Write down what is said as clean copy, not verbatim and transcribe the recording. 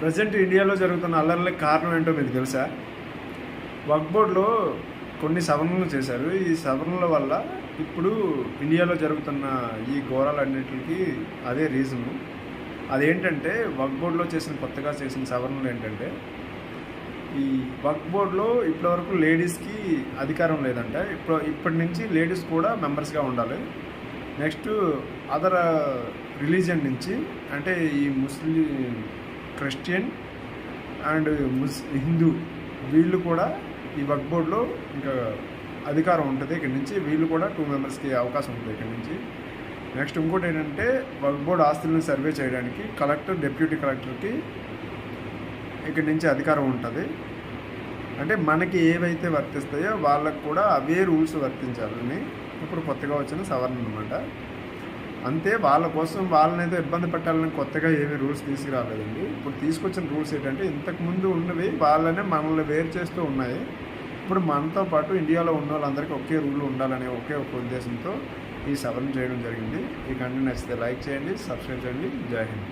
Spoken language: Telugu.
ప్రజెంట్ ఇండియాలో జరుగుతున్న అల్లర్లకు కారణం ఏంటో మీకు తెలుసా? వక్ఫ్ బోర్డులో కొన్ని సవరణలు చేశారు. ఈ సవరణల వల్ల ఇప్పుడు ఇండియాలో జరుగుతున్న ఈ ఘోరాలన్నిటికీ అదే రీజను. అదేంటంటే వక్ఫ్ బోర్డులో కొత్తగా చేసిన సవరణలు ఏంటంటే, ఈ వక్ఫ్ బోర్డులో ఇప్పటివరకు లేడీస్కి అధికారం లేదంట. ఇప్పటి నుంచి లేడీస్ కూడా మెంబర్స్గా ఉండాలి. నెక్స్ట్ అదర్ రిలీజియన్ నుంచి, అంటే ఈ ముస్లిం, క్రిస్టియన్ అండ్ హిందూ, వీళ్ళు కూడా ఈ వక్ఫ్ బోర్డులో ఇంకా అధికారం ఉంటుంది. ఇక్కడి నుంచి వీళ్ళు కూడా 2 మెంబర్స్కి అవకాశం ఉంటుంది ఇక్కడి నుంచి. నెక్స్ట్ ఇంకోటి ఏంటంటే, వక్ఫ్ బోర్డు ఆస్తులను సర్వే చేయడానికి కలెక్టర్, డిప్యూటీ కలెక్టర్కి ఇక్కడి నుంచి అధికారం ఉంటుంది. అంటే మనకి ఏవైతే వర్తిస్తాయో వాళ్ళకు కూడా అవే రూల్స్ వర్తించాలని ఇప్పుడు కొత్తగా వచ్చిన సవరణ అనమాట. అంతే, వాళ్ళ కోసం వాళ్ళనైతే ఇబ్బంది పెట్టాలని కొత్తగా ఏమీ రూల్స్ తీసుకురాలేదండి. ఇప్పుడు తీసుకొచ్చిన రూల్స్ ఏంటంటే, ఇంతకుముందు ఉన్నవి వాళ్ళనే మనల్ని వేరు చేస్తూ ఉన్నాయి. ఇప్పుడు మనతో పాటు ఇండియాలో ఉన్న వాళ్ళందరికీ ఒకే రూల్ ఉండాలనే ఒకే ఒక ఉద్దేశంతో ఈ సవరణ చేయడం జరిగింది. ఈ కంటెంట్ నచ్చితే లైక్ చేయండి, సబ్స్క్రైబ్ చేయండి. జై హింద్.